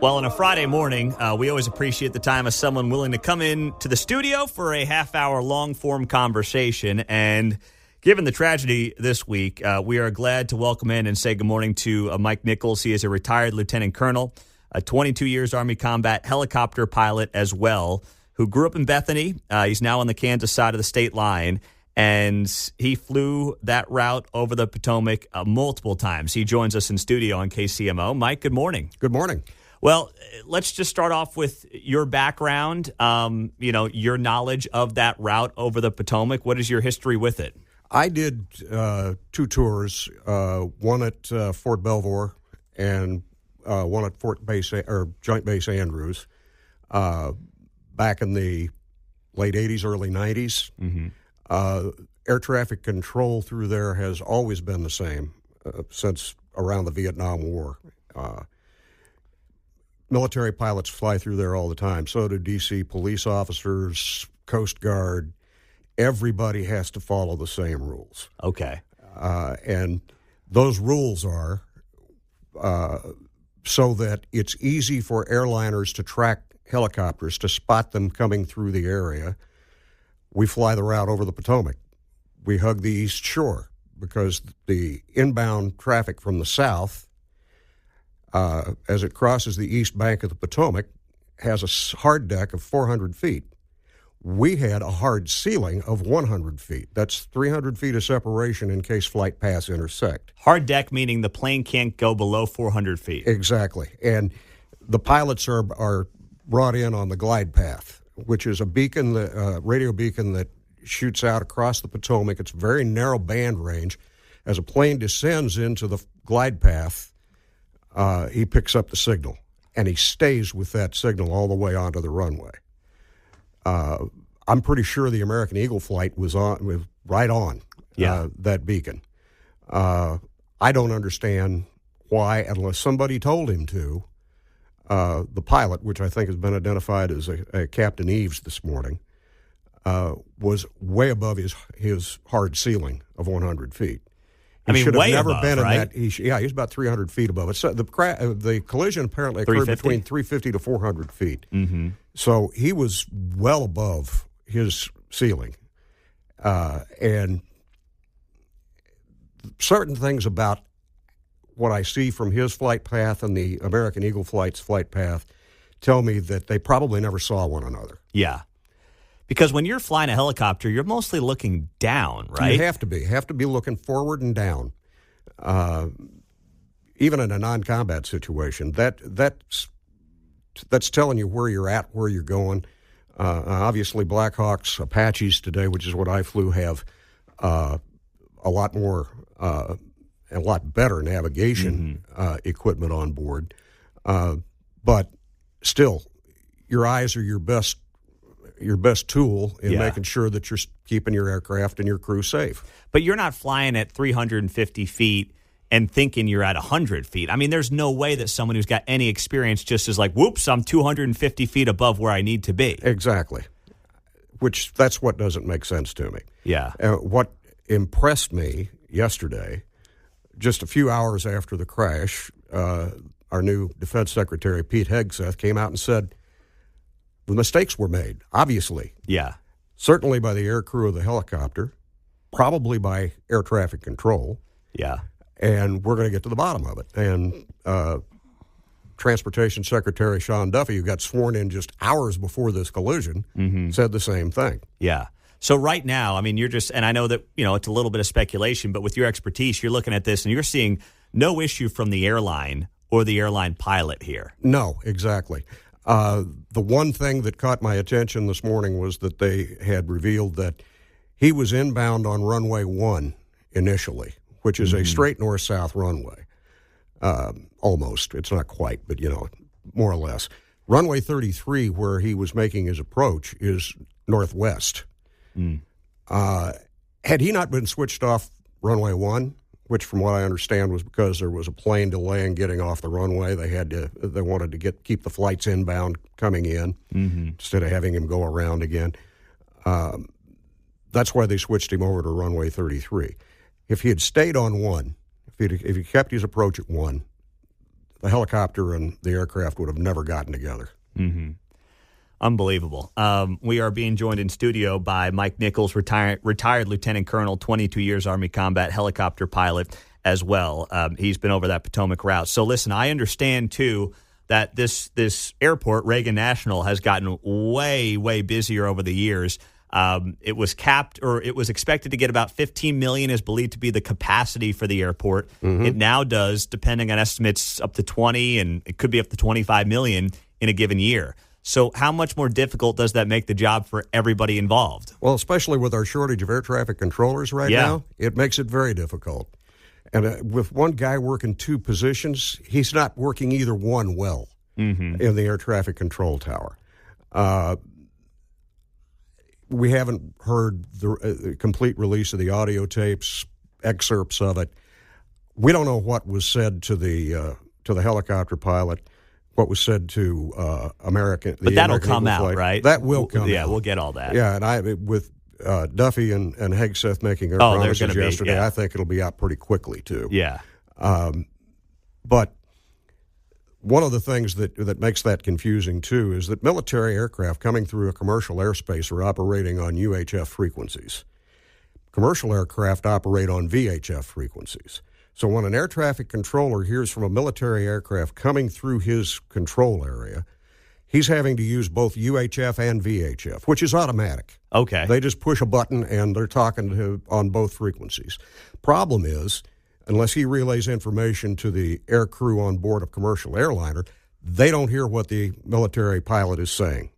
Well, on a Friday morning, we always appreciate the time of someone willing to come in to the studio for a half-hour long-form conversation. And given the tragedy this week, we are glad to welcome in and say good morning to Mike Nichols. He is a retired lieutenant colonel, a 22 years Army combat helicopter pilot as well, who grew up in Bethany. He's now on the Kansas side of the state line, and he flew that route over the Potomac multiple times. He joins us in studio on KCMO. Mike, good morning. Good morning. Well, let's just start off with your background, your knowledge of that route over the Potomac. What is your history with it? I did two tours, one at Fort Belvoir and one at Joint Base Andrews, back in the late 80s, early 90s. Mm-hmm. Air traffic control through there has always been the same since around the Vietnam War. Military pilots fly through there all the time. So do D.C. police officers, Coast Guard. Everybody has to follow the same rules. Okay. And those rules are so that it's easy for airliners to track helicopters, to spot them coming through the area. We fly the route over the Potomac. We hug the East Shore because the inbound traffic from the south, as it crosses the east bank of the Potomac, has a hard deck of 400 feet. We had a hard ceiling of 100 feet. That's 300 feet of separation in case flight paths intersect. Hard deck meaning the plane can't go below 400 feet. Exactly. And the pilots are brought in on the glide path, which is a beacon, radio beacon that shoots out across the Potomac. It's a very narrow band range. As a plane descends into the glide path, he picks up the signal, and he stays with that signal all the way onto the runway. I'm pretty sure the American Eagle flight was right on that beacon. I don't understand why, unless somebody told him to. The pilot, which I think has been identified as a Captain Eves this morning, was way above his hard ceiling of 100 feet. He should have never been in that. He's about 300 feet above it. So the collision apparently occurred between 350 to 400 feet. Mm-hmm. So he was well above his ceiling. And certain things about what I see from his flight path and the American Eagle flight's flight path tell me that they probably never saw one another. Yeah. Because when you're flying a helicopter, you're mostly looking down, right? You have to be. You have to be looking forward and down. Even in a non-combat situation, that's telling you where you're at, where you're going. Obviously, Blackhawks, Apaches today, which is what I flew, have a lot more and a lot better navigation equipment on board. But still, your eyes are your best tool in making sure that you're keeping your aircraft and your crew safe. But you're not flying at 350 feet and thinking you're at 100 feet. I mean, there's no way that someone who's got any experience just is like, whoops, I'm 250 feet above where I need to be. Exactly. That's what doesn't make sense to me. Yeah. What impressed me yesterday, just a few hours after the crash, our new Defense Secretary, Pete Hegseth, came out and said, the mistakes were made, obviously. Yeah. Certainly by the air crew of the helicopter, probably by air traffic control. Yeah. And we're going to get to the bottom of it. And Transportation Secretary Sean Duffy, who got sworn in just hours before this collision, said the same thing. Yeah. So right now, I mean, you're just, and I know that, it's a little bit of speculation, but with your expertise, you're looking at this and you're seeing no issue from the airline or the airline pilot here. No, exactly. The one thing that caught my attention this morning was that they had revealed that he was inbound on runway 1 initially, which is a straight north-south runway. Almost. It's not quite, but, more or less. Runway 33, where he was making his approach, is northwest. Had he not been switched off runway 1, which from what I understand was because there was a plane delay in getting off the runway. They wanted to keep the flights inbound coming in instead of having him go around again. That's why they switched him over to runway 33. If he had stayed on 1, if he kept his approach at 1, the helicopter and the aircraft would have never gotten together. Mm-hmm. Unbelievable. We are being joined in studio by Mike Nichols, retired Lieutenant Colonel, 22 years Army combat helicopter pilot as well. He's been over that Potomac route. So listen, I understand too that this airport, Reagan National, has gotten way, way busier over the years. It was capped, or it was expected to get about 15 million is believed to be the capacity for the airport. Mm-hmm. It now does, depending on estimates, up to 20, and it could be up to 25 million in a given year. So how much more difficult does that make the job for everybody involved? Well, especially with our shortage of air traffic controllers right now, it makes it very difficult. And with one guy working two positions, he's not working either one well in the air traffic control tower. We haven't heard the complete release of the audio tapes, excerpts of it. We don't know what was said to the helicopter pilot, what was said to American. But that'll American come Eagle out, flight. right? That will come out. Yeah, we'll get all that. Yeah, and with Duffy and Hegseth making their promises yesterday, I think it'll be out pretty quickly, too. Yeah. But one of the things that makes that confusing, too, is that military aircraft coming through a commercial airspace are operating on UHF frequencies. Commercial aircraft operate on VHF frequencies. So when an air traffic controller hears from a military aircraft coming through his control area, he's having to use both UHF and VHF, which is automatic. Okay. They just push a button and they're talking on both frequencies. Problem is, unless he relays information to the air crew on board a commercial airliner, they don't hear what the military pilot is saying.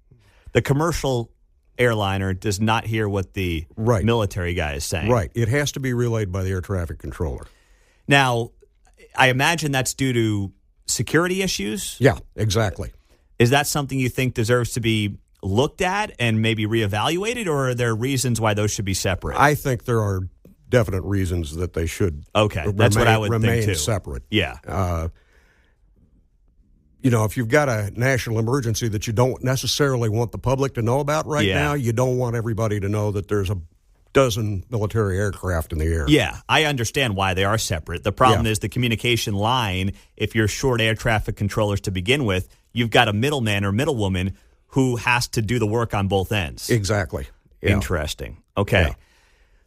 The commercial airliner does not hear what the military guy is saying. Right. It has to be relayed by the air traffic controller. Now, I imagine that's due to security issues? Yeah, exactly. Is that something you think deserves to be looked at and maybe reevaluated, or are there reasons why those should be separate? I think there are definite reasons that they should that's what I would remain think too. Separate. Yeah. If you've got a national emergency that you don't necessarily want the public to know about right now, you don't want everybody to know that there's a dozen military aircraft in the air. Yeah, I understand why they are separate. The problem is the communication line. If you're short air traffic controllers to begin with, you've got a middleman or middlewoman who has to do the work on both ends. Exactly. Yeah. Interesting. Okay. Yeah.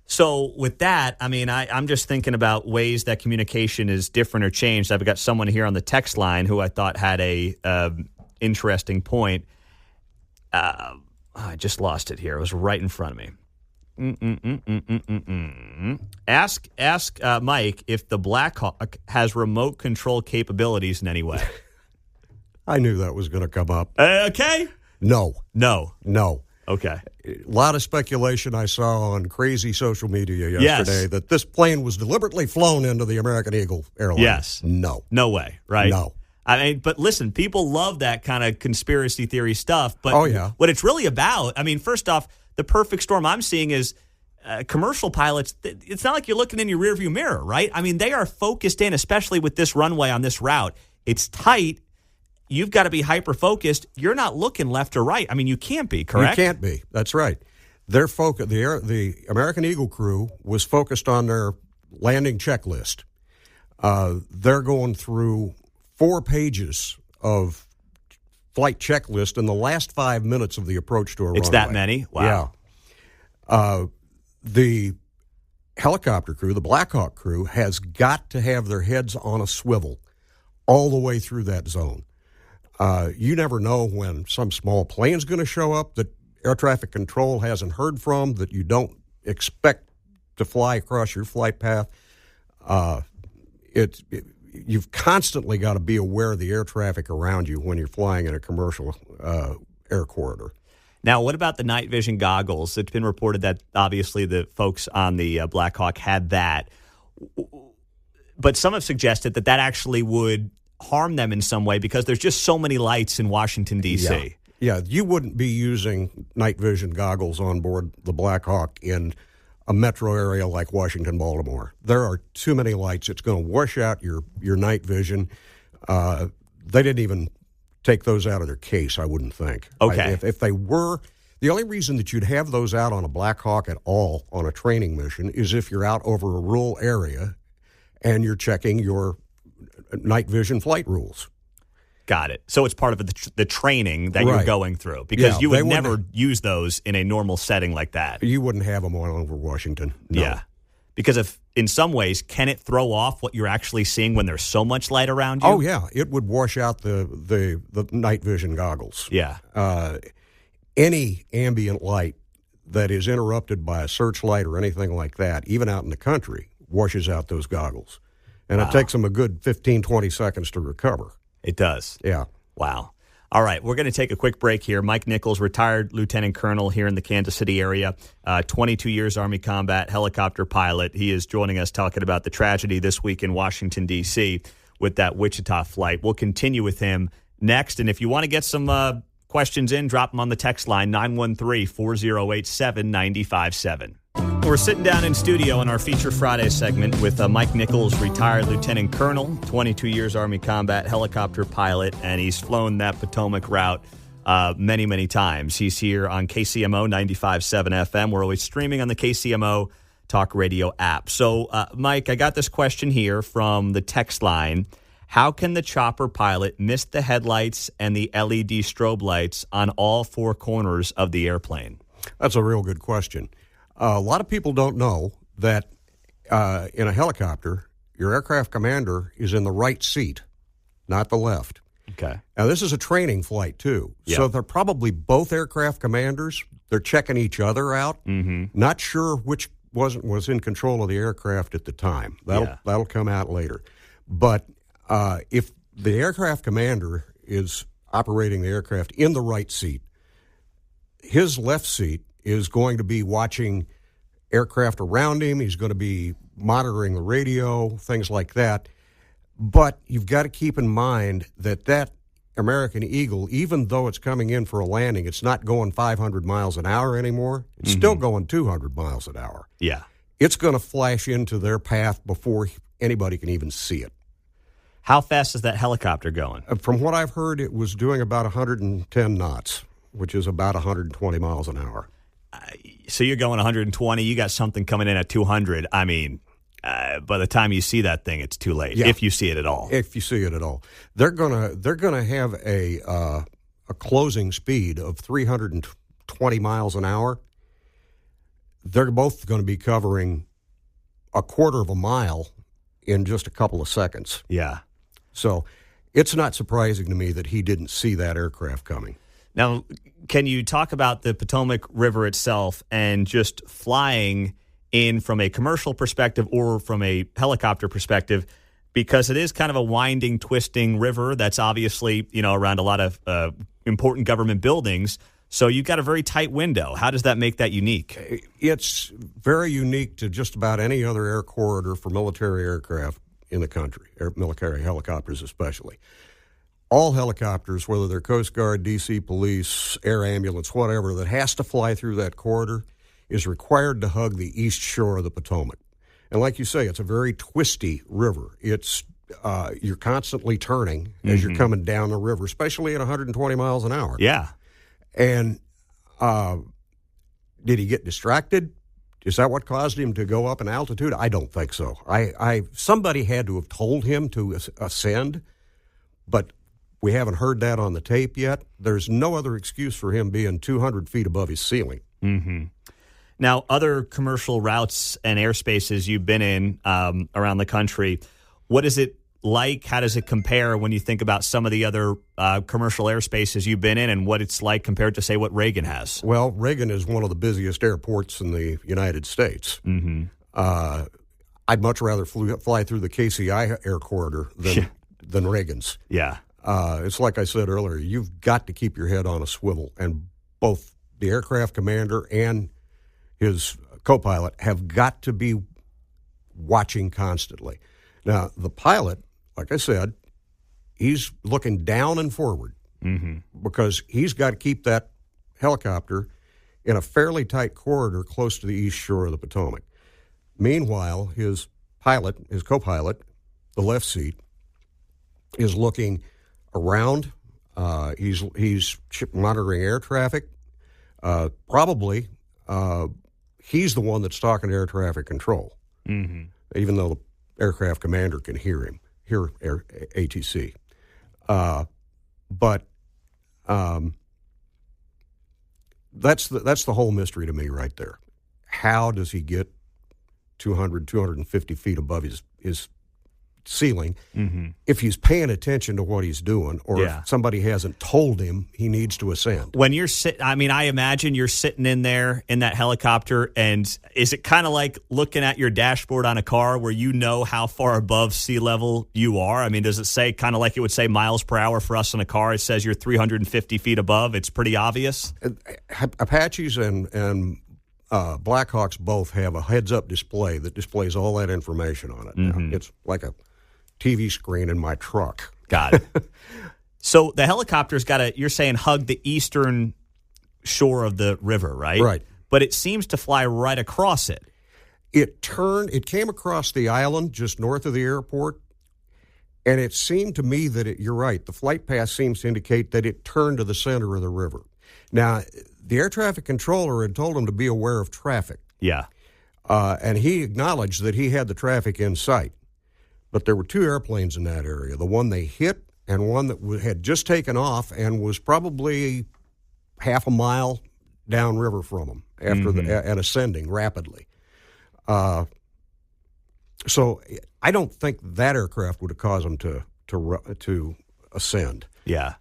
So with that, I mean, I'm just thinking about ways that communication is different or changed. I've got someone here on the text line who I thought had a interesting point. I just lost it here. It was right in front of me. Ask Mike if the Blackhawk has remote control capabilities in any way. I knew that was going to come up. Okay. No. Okay. A lot of speculation I saw on crazy social media yesterday that this plane was deliberately flown into the American Eagle airline. Yes. No way, right? No. I mean, but listen, people love that kind of conspiracy theory stuff. But what it's really about, I mean, first off, the perfect storm I'm seeing is commercial pilots. It's not like you're looking in your rearview mirror, right? I mean, they are focused in, especially with this runway on this route. It's tight. You've got to be hyper-focused. You're not looking left or right. I mean, you can't be, correct? You can't be. That's right. The American Eagle crew was focused on their landing checklist. They're going through 4 pages of flight checklist in the last 5 minutes of the approach to a runway. It's that many? Wow. Yeah. The helicopter crew, the Blackhawk crew, has got to have their heads on a swivel all the way through that zone. You never know when some small plane's going to show up that air traffic control hasn't heard from, that you don't expect to fly across your flight path. You've constantly got to be aware of the air traffic around you when you're flying in a commercial air corridor. Now, what about the night vision goggles? It's been reported that obviously the folks on the Blackhawk had that. But some have suggested that actually would harm them in some way because there's just so many lights in Washington, D.C. Yeah, you wouldn't be using night vision goggles on board the Blackhawk in a metro area like Washington, Baltimore. There are too many lights. It's going to wash out your night vision. They didn't even take those out of their case, I wouldn't think. Okay. If they were, the only reason that you'd have those out on a Blackhawk at all on a training mission is if you're out over a rural area and you're checking your night vision flight rules. Got it. So it's part of the training that you're Right. going through, because you would they wouldn't- never use those in a normal setting like that. You wouldn't have them on over Washington. No. Yeah. Because if in some ways, can it throw off what you're actually seeing when there's so much light around you? Oh, yeah. It would wash out the night vision goggles. Yeah. Any ambient light that is interrupted by a searchlight or anything like that, even out in the country, washes out those goggles. And it takes them a good 15, 20 seconds to recover. It does. Yeah. Wow. All right, we're going to take a quick break here. Mike Nichols, retired lieutenant colonel here in the Kansas City area, 22 years Army combat helicopter pilot. He is joining us talking about the tragedy this week in Washington, D.C. with that Wichita flight. We'll continue with him next. And if you want to get some questions in, drop them on the text line, 913-4087-957. We're sitting down in studio in our Feature Friday segment with Mike Nichols, retired lieutenant colonel, 22 years Army combat helicopter pilot, and he's flown that Potomac route many, many times. He's here on KCMO 95.7 FM. We're always streaming on the KCMO Talk Radio app. So, Mike, I got this question here from the text line. How can the chopper pilot miss the headlights and the LED strobe lights on all four corners of the airplane? That's a real good question. A lot of people don't know that in a helicopter, your aircraft commander is in the right seat, not the left. Okay. Now, this is a training flight, too. Yeah. So they're probably both aircraft commanders. They're checking each other out. Mm-hmm. Not sure which was in control of the aircraft at the time. That'll come out later. But if the aircraft commander is operating the aircraft in the right seat, his left seat is going to be watching aircraft around him. He's going to be monitoring the radio, things like that. But you've got to keep in mind that American Eagle, even though it's coming in for a landing, it's not going 500 miles an hour anymore. It's still going 200 miles an hour. Yeah. It's going to flash into their path before anybody can even see it. How fast is that helicopter going? From what I've heard, it was doing about 110 knots, which is about 120 miles an hour. So you're going 120. You got something coming in at 200. I mean, by the time you see that thing, it's too late. Yeah. If you see it at all. If you see it at all, they're gonna have a closing speed of 320 miles an hour. They're both going to be covering a quarter of a mile in just a couple of seconds. Yeah. So it's not surprising to me that he didn't see that aircraft coming. Now, can you talk about the Potomac River itself and just flying in from a commercial perspective or from a helicopter perspective? Because it is kind of a winding, twisting river that's obviously, around a lot of important government buildings. So you've got a very tight window. How does that make that unique? It's very unique to just about any other air corridor for military aircraft in the country, military helicopters especially. All helicopters, whether they're Coast Guard, D.C. Police, air ambulance, whatever, that has to fly through that corridor is required to hug the east shore of the Potomac. And like you say, it's a very twisty river. It's you're constantly turning as you're coming down the river, especially at 120 miles an hour. Yeah. And did he get distracted? Is that what caused him to go up in altitude? I don't think so. Somebody had to have told him to ascend, but we haven't heard that on the tape yet. There's no other excuse for him being 200 feet above his ceiling. Mm-hmm. Now, other commercial routes and airspaces you've been in around the country, what is it like? How does it compare when you think about some of the other commercial airspaces you've been in and what it's like compared to, say, what Reagan has? Well, Reagan is one of the busiest airports in the United States. Mm-hmm. I'd much rather fly through the KCI air corridor than Reagan's. Yeah. It's like I said earlier, you've got to keep your head on a swivel, and both the aircraft commander and his co-pilot have got to be watching constantly. Now, the pilot, like I said, he's looking down and forward because he's got to keep that helicopter in a fairly tight corridor close to the east shore of the Potomac. Meanwhile, his co-pilot, the left seat, is looking around. He's monitoring air traffic. Probably he's the one that's talking to air traffic control, even though the aircraft commander can hear him. here ATC. But that's the whole mystery to me right there. How does he get 250 feet above his ceiling if he's paying attention to what he's doing, or if somebody hasn't told him he needs to ascend? When you're I imagine you're sitting in there in that helicopter, and is it kind of like looking at your dashboard on a car where you know how far above sea level you are? I mean, does it say kind of like it would say miles per hour for us in a car? It says you're 350 feet above. It's pretty obvious. Apaches and Blackhawks both have a heads-up display that displays all that information on it. Now, it's like a TV screen in my truck. Got it. So the helicopter's you're saying hug the eastern shore of the river, right? Right. But it seems to fly right across it. It came across the island just north of the airport, and it seemed to me that you're right. The flight path seems to indicate that it turned to the center of the river. Now, the air traffic controller had told him to be aware of traffic. Yeah. And he acknowledged that he had the traffic in sight. But there were two airplanes in that area, the one they hit and one that had just taken off and was probably half a mile downriver from them and ascending rapidly. So I don't think that aircraft would have caused them to ascend. Yeah.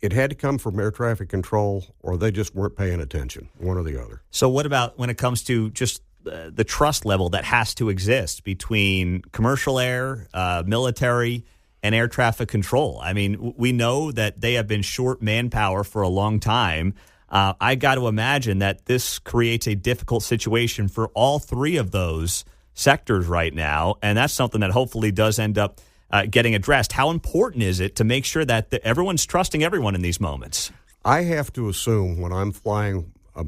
It had to come from air traffic control, or they just weren't paying attention, one or the other. So what about when it comes to just the trust level that has to exist between commercial air, military, and air traffic control? I mean, we know that they have been short manpower for a long time. I got to imagine that this creates a difficult situation for all three of those sectors right now, and that's something that hopefully does end up getting addressed. How important is it to make sure that everyone's trusting everyone in these moments? I have to assume when I'm flying a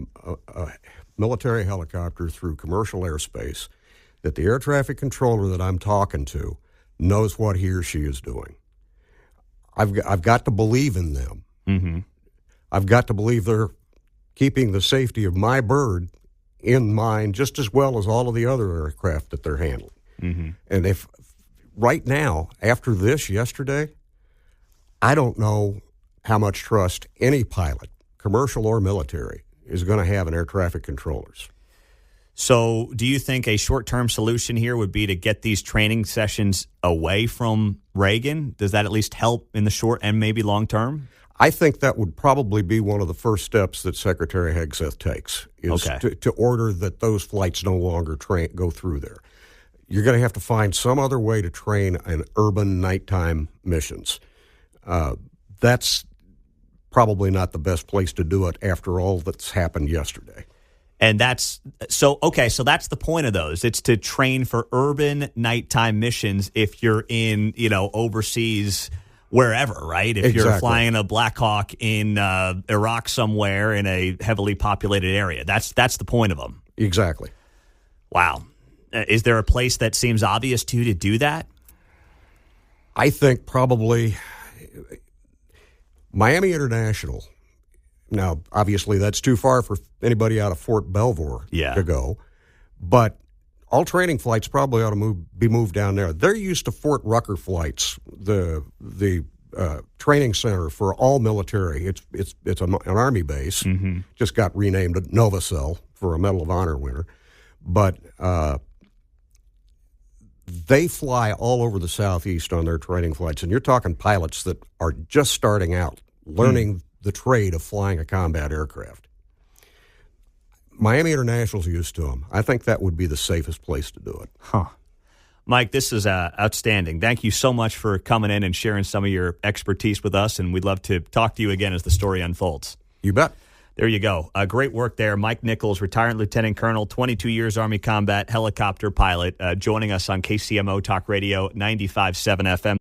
military helicopter through commercial airspace that the air traffic controller that I'm talking to knows what he or she is doing. I've got to believe in them. Mm-hmm. I've got to believe they're keeping the safety of my bird in mind just as well as all of the other aircraft that they're handling. Mm-hmm. And if right now, after this yesterday, I don't know how much trust any pilot, commercial or military, is going to have in air traffic controllers. So do you think a short-term solution here would be to get these training sessions away from Reagan? Does that at least help in the short and maybe long term? I think that would probably be one of the first steps that Secretary Hegseth takes, is to order that those flights no longer go through there. You're going to have to find some other way to train in urban nighttime missions. That's probably not the best place to do it after all that's happened yesterday. And that's so that's the point of those. It's to train for urban nighttime missions if you're in, overseas, wherever, right? If you're flying a Black Hawk in Iraq somewhere in a heavily populated area. That's the point of them. Exactly. Wow. Is there a place that seems obvious to you to do that? I think probably Miami International. Now, obviously, that's too far for anybody out of Fort Belvoir to go. But all training flights probably ought to be moved down there. They're used to Fort Rucker flights, the training center for all military. It's an Army base. Mm-hmm. Just got renamed Novacell for a Medal of Honor winner. But they fly all over the Southeast on their training flights. And you're talking pilots that are just starting out, learning the trade of flying a combat aircraft. Miami International's used to them. I think that would be the safest place to do it. Huh. Mike, this is outstanding. Thank you so much for coming in and sharing some of your expertise with us, and we'd love to talk to you again as the story unfolds. You bet. There you go. Great work there. Mike Nichols, retired lieutenant colonel, 22 years Army combat helicopter pilot, joining us on KCMO Talk Radio 95.7 FM.